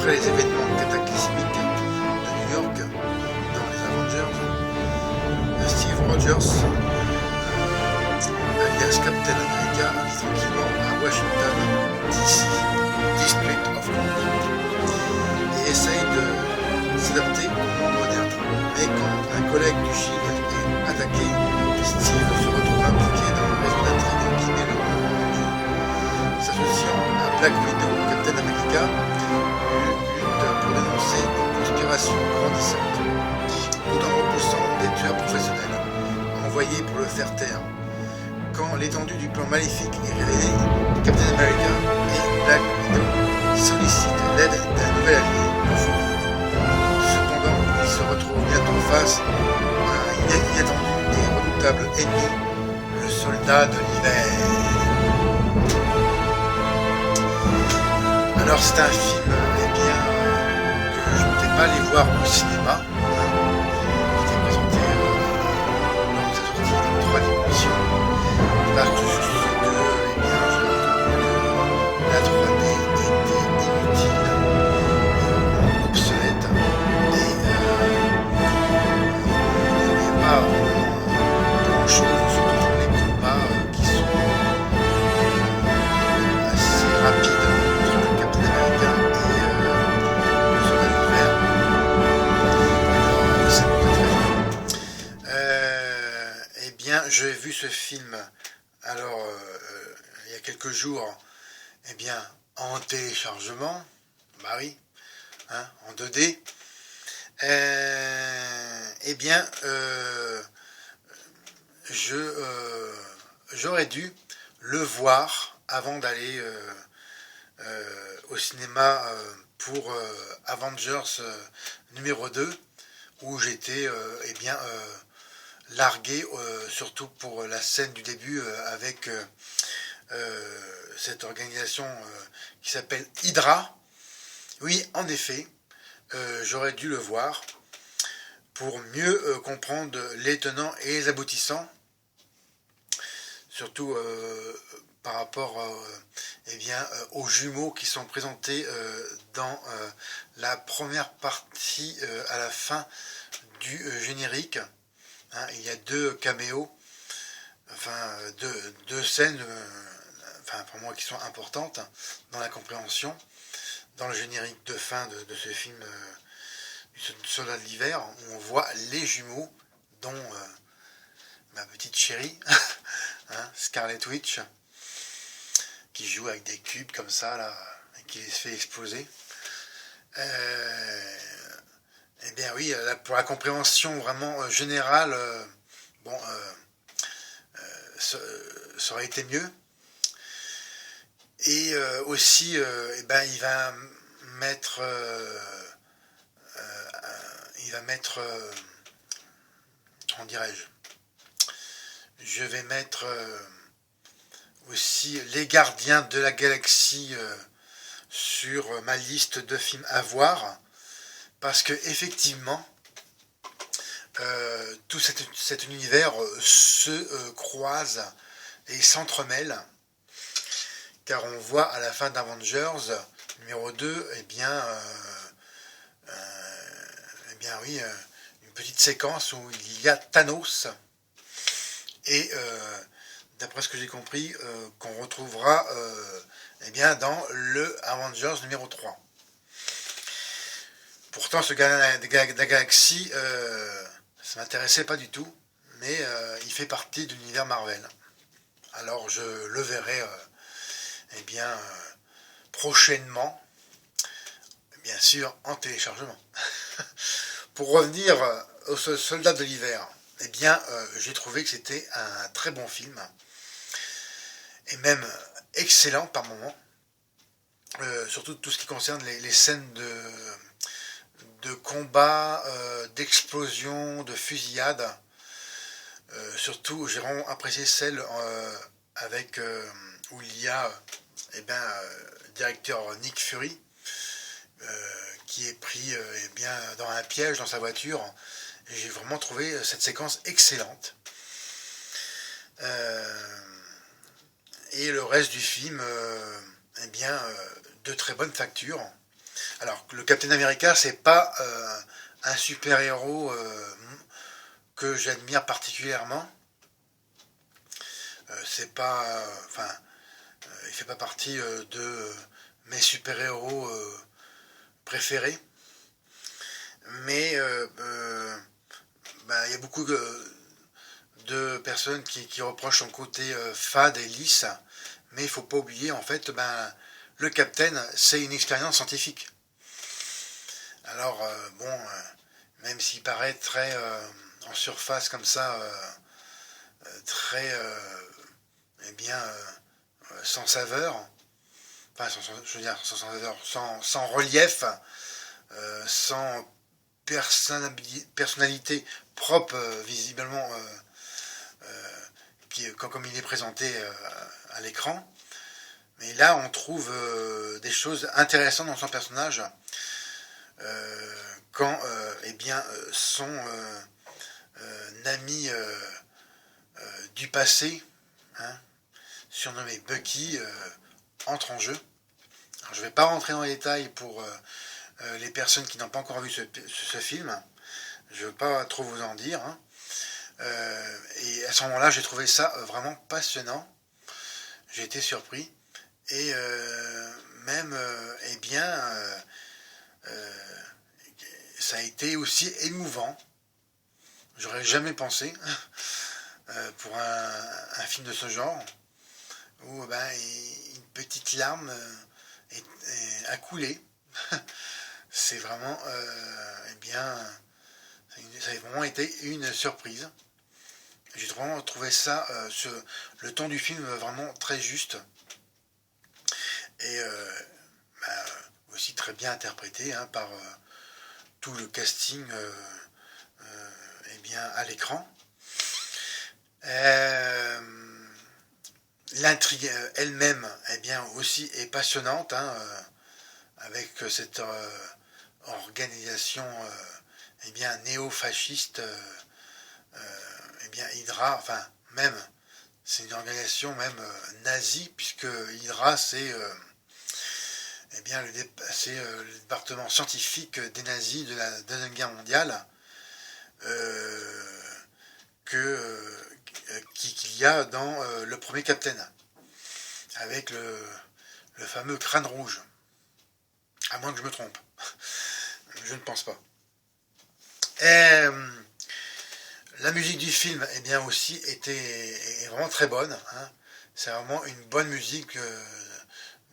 après les événements cataclysmiques de New York dans les Avengers, Steve Rogers, alias Captain America, vit tranquillement à Washington, D.C., District of Columbia, et essaye de s'adapter au monde moderne. Mais quand un collègue du Shield est attaqué, Steve se retrouve impliqué dans un réseau d'intrigue qui met le monde en jeu. S'associant à Black Widow, Captain America lutte pour dénoncer une conspiration grandissante, tout en repoussant des tueurs professionnels envoyés pour le faire taire. Quand l'étendue du plan maléfique est révélée, Captain America et Black Widow sollicitent l'aide d'un nouvel allié, le Faucon. Cependant, ils se retrouvent bientôt face à un inattendu et redoutable ennemi, le soldat de l'hiver. Alors c'est un film que je ne vais pas aller voir au cinéma, qui était présenté lors de sa sortie dans 3 dimensions, parce que je trouve que la 3D était inutile, obsolète, et il n'y avait pas grand chose, surtout dans les combats qui sont assez rapides. J'ai vu ce film il y a quelques jours en téléchargement, bah oui, hein, en 2D. J'aurais dû le voir avant d'aller au cinéma pour Avengers numéro 2, où j'étais largué, surtout pour la scène du début avec cette organisation qui s'appelle Hydra. Oui, en effet, j'aurais dû le voir pour mieux comprendre les tenants et les aboutissants, surtout par rapport aux jumeaux qui sont présentés dans la première partie à la fin du générique. Hein, il y a 2 caméos, deux scènes, pour moi qui sont importantes dans la compréhension, dans le générique de fin de ce film du Soldat de l'hiver, où on voit les jumeaux, dont ma petite chérie, hein, Scarlet Witch, qui joue avec des cubes comme ça, là, et qui les fait exploser. Oui, pour la compréhension vraiment générale, ça aurait été mieux. Et aussi, il va mettre, comment dirais-je, je vais mettre aussi Les Gardiens de la Galaxie sur ma liste de films à voir. Parce que effectivement, tout cet univers se croise et s'entremêle, car on voit à la fin d'Avengers numéro 2, une petite séquence où il y a Thanos, et d'après ce que j'ai compris, qu'on retrouvera dans le Avengers numéro 3. Pourtant, ce gardien de la galaxie, ça m'intéressait pas du tout, mais il fait partie de l'univers Marvel. Alors, je le verrai, prochainement, bien sûr, en téléchargement. Pour revenir au Soldat de l'hiver, j'ai trouvé que c'était un très bon film, et même excellent par moments, surtout tout ce qui concerne les scènes de combat, d'explosion, de fusillade. Surtout, j'ai vraiment apprécié celle où il y a le directeur Nick Fury qui est pris dans un piège dans sa voiture. Et j'ai vraiment trouvé cette séquence excellente. Et le reste du film, de très bonne facture. Alors, le Captain America, c'est pas un super-héros que j'admire particulièrement. C'est pas, enfin, il fait pas partie de mes super-héros préférés. Mais il y a beaucoup de personnes qui reprochent son côté fade et lisse. Mais il ne faut pas oublier, en fait, le Captain, c'est une expérience scientifique. Alors, même s'il paraît très en surface comme ça, très, sans saveur, enfin, je veux dire, sans saveur, sans relief, sans personnalité propre, visiblement, comme il est présenté à l'écran. Mais là, on trouve des choses intéressantes dans son personnage quand son ami du passé, hein, surnommé Bucky, entre en jeu. Alors, je ne vais pas rentrer dans les détails pour les personnes qui n'ont pas encore vu ce film. Je ne veux pas trop vous en dire. Hein. Et à ce moment-là, j'ai trouvé ça vraiment passionnant. J'ai été surpris. Et ça a été aussi émouvant. J'aurais jamais pensé pour un film de ce genre où une petite larme a coulé. C'est vraiment ça a vraiment été une surprise. J'ai vraiment trouvé ça le ton du film vraiment très juste et aussi très bien interprété par tout le casting à l'écran. L'intrigue elle-même aussi est passionnante, avec cette organisation néo-fasciste, Hydra, enfin même c'est une organisation même nazie, puisque Hydra c'est le département scientifique des nazis de la Deuxième Guerre mondiale qu'il y a dans le premier Captain, avec le fameux crâne rouge. À moins que je me trompe. Je ne pense pas. La musique du film aussi est vraiment très bonne. Hein. C'est vraiment une bonne musique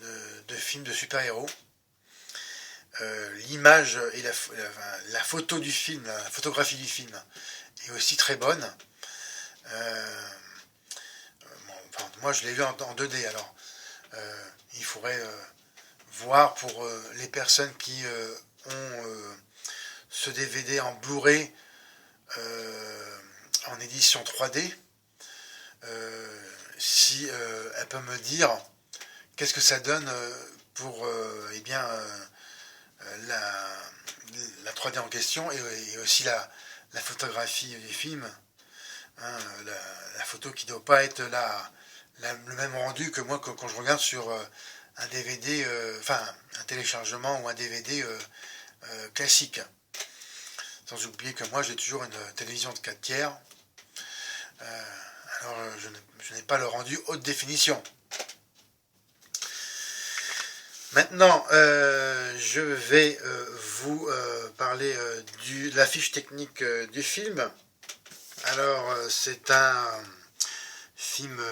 de film de super-héros. L'image et la photo du film, la photographie du film est aussi très bonne. Moi je l'ai vu en 2D, alors il faudrait voir pour les personnes qui ont ce DVD en Blu-ray en édition 3D, si elle peut me dire qu'est-ce que ça donne pour la 3D en question, et aussi la photographie du film, hein, la photo qui ne doit pas être le même rendu que moi quand je regarde sur un DVD, un téléchargement ou un DVD classique. Sans oublier que moi j'ai toujours une télévision de 4 tiers, alors je n'ai pas le rendu haute définition. Maintenant, je vais vous parler de la fiche technique du film. Alors, c'est un film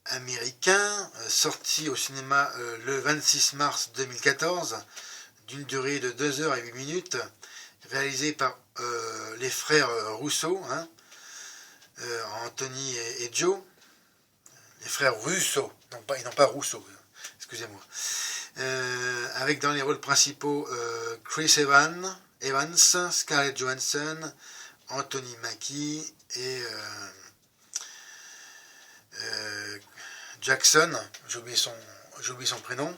américain, sorti au cinéma le 26 mars 2014, d'une durée de 2h08, réalisé par les frères Russo, hein, Anthony et Joe, les frères Russo, et non pas Rousseau, excusez-moi, avec dans les rôles principaux Chris Evans, Scarlett Johansson, Anthony Mackie et Jackson, j'ai oublié son prénom.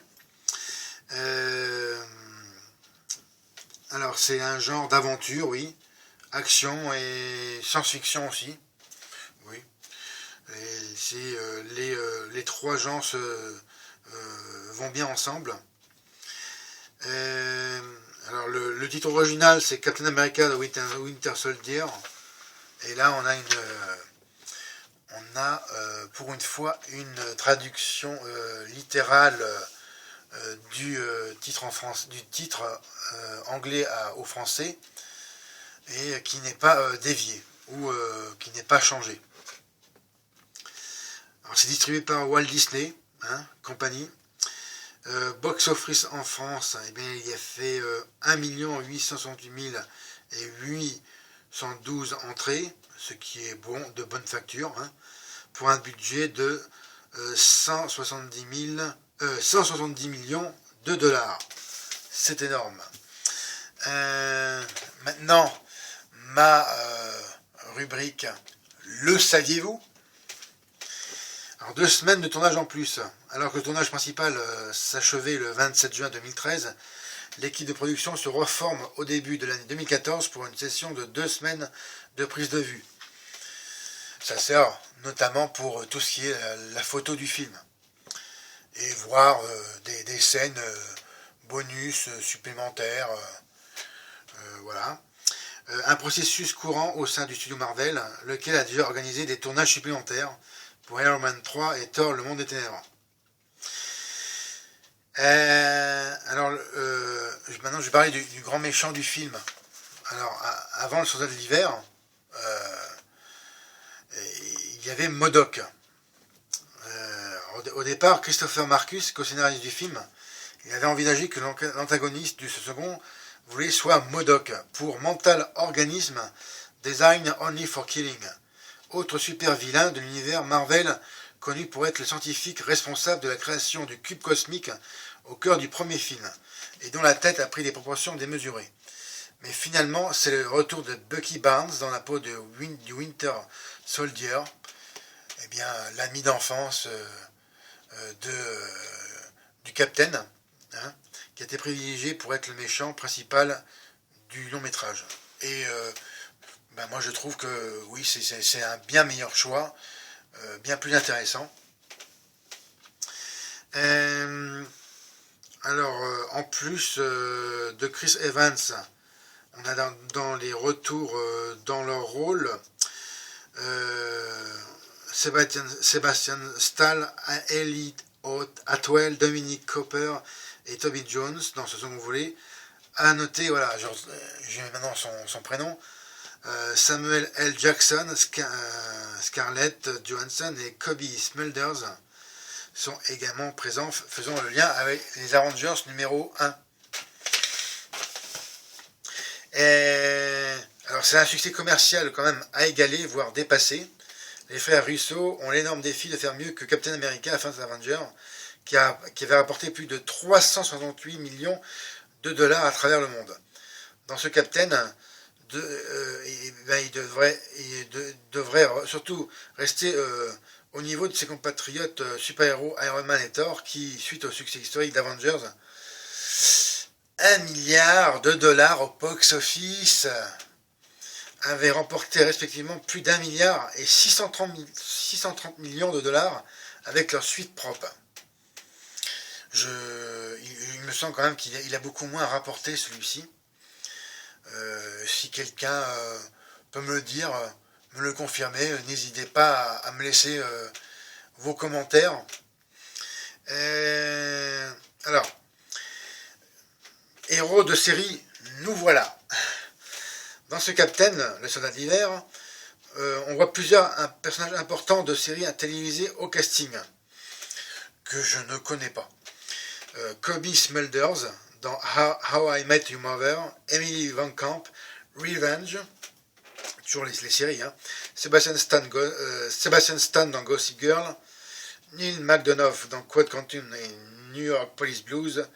Alors c'est un genre d'aventure, oui, action et science-fiction aussi, oui. Et les trois genres vont bien ensemble. Alors le titre original c'est Captain America The Winter Soldier. Et là on a pour une fois une traduction littérale du titre anglais au français, et qui n'est pas dévié ou qui n'est pas changé. Alors c'est distribué par Walt Disney Company. Box office en France, eh bien, il a fait 1 868 812 entrées, ce qui est bon, de bonne facture, pour un budget de 170 millions de dollars. C'est énorme. Maintenant, ma rubrique Le saviez-vous? Alors 2 semaines de tournage en plus. Alors que le tournage principal s'achevait le 27 juin 2013, l'équipe de production se reforme au début de l'année 2014 pour une session de 2 semaines de prise de vue. Ça sert notamment pour tout ce qui est la photo du film. Et voir des scènes bonus supplémentaires. Voilà. Un processus courant au sein du studio Marvel, lequel a déjà organisé des tournages supplémentaires pour Iron Man 3 et Thor le monde des ténèbres. Alors, maintenant je vais parler du grand méchant du film. Alors, avant le soldat de l'hiver, il y avait MODOK. Au départ, Christopher Marcus, co-scénariste du film, il avait envisagé que l'antagoniste du second voulait soit MODOK, pour Mental Organism Designed Only for Killing, autre super vilain de l'univers Marvel, connu pour être le scientifique responsable de la création du cube cosmique au cœur du premier film, et dont la tête a pris des proportions démesurées. Mais finalement, c'est le retour de Bucky Barnes dans la peau du Winter Soldier, eh bien, l'ami d'enfance du Captain, qui a été privilégié pour être le méchant principal du long métrage. Et moi je trouve que oui, c'est un bien meilleur choix, bien plus intéressant. Alors, en plus de Chris Evans, on a dans les retours dans leur rôle Sebastian Stahl, Ellie Atwell, Dominic Cooper et Toby Jones, dans ce second volet. À noter, voilà, j'ai maintenant son prénom, Samuel L. Jackson, Scarlett Johansson et Kobe Smulders sont également présents, faisant le lien avec les Avengers numéro 1. Alors c'est un succès commercial quand même à égaler, voire dépasser. Les frères Russo ont l'énorme défi de faire mieux que Captain America First Avenger, qui avait rapporté plus de 368 millions de dollars à travers le monde. Dans ce Captain, il devrait surtout rester au niveau de ses compatriotes super-héros Iron Man et Thor, qui, suite au succès historique d'Avengers, 1 milliard de dollars au box-office, avaient remporté respectivement plus d'1 milliard et 630 millions de dollars avec leur suite propre. Il me semble quand même qu'il a beaucoup moins rapporté, celui-ci. Si quelqu'un peut me le dire, me le confirmer, n'hésitez pas à me laisser vos commentaires. Alors, héros de série, nous voilà. Dans ce Captain, le soldat d'hiver, on voit plusieurs personnages importants de séries télévisées au casting, que je ne connais pas. Kobe Smulders dans How I Met Your Mother, Emily Van Camp, Revenge, toujours les séries, Sebastian Stan dans Gossip Girl, Neil McDonough dans Quad Quantum et New York Police Blues,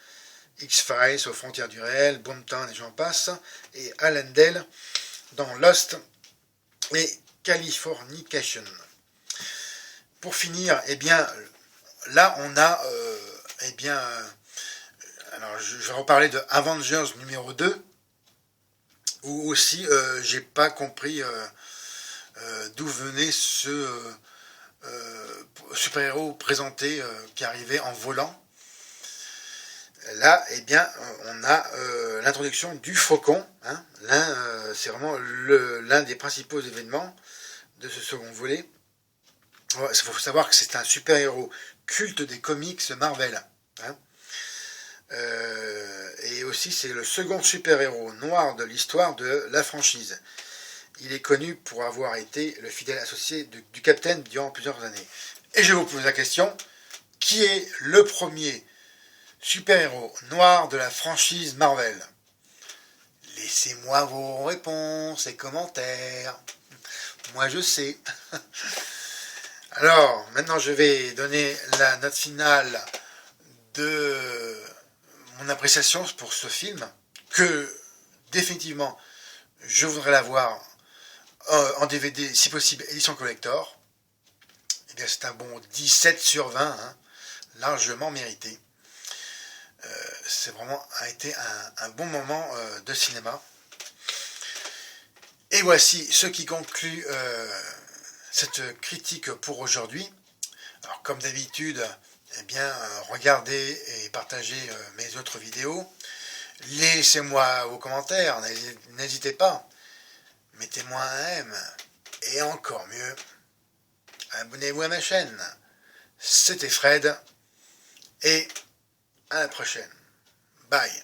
X-Files aux frontières du réel, Boomtown et j'en passe, et Alan Dale dans Lost et Californication. Pour finir, là on a alors je vais reparler de Avengers numéro 2, où aussi j'ai pas compris d'où venait ce super-héros présenté qui arrivait en volant. là, eh bien, on a l'introduction du Faucon. Hein. C'est vraiment l'un des principaux événements de ce second volet. Il faut savoir que c'est un super-héros culte des comics Marvel. Hein. Et aussi, c'est le second super-héros noir de l'histoire de la franchise. Il est connu pour avoir été le fidèle associé du Capitaine durant plusieurs années. Et je vous pose la question, qui est le premier super-héros noir de la franchise Marvel? Laissez-moi vos réponses et commentaires. Moi je sais. Alors, maintenant je vais donner la note finale de mon appréciation pour ce film, que définitivement je voudrais l'avoir en DVD, si possible, édition collector. Eh bien, c'est un bon 17 sur 20, hein, largement mérité. C'est vraiment été un bon moment de cinéma. Et voici ce qui conclut cette critique pour aujourd'hui. Alors, comme d'habitude, eh bien, regardez et partagez mes autres vidéos. Laissez-moi vos commentaires, n'hésitez pas. Mettez-moi un M. Et encore mieux, abonnez-vous à ma chaîne. C'était Fred. Et à la prochaine. Bye.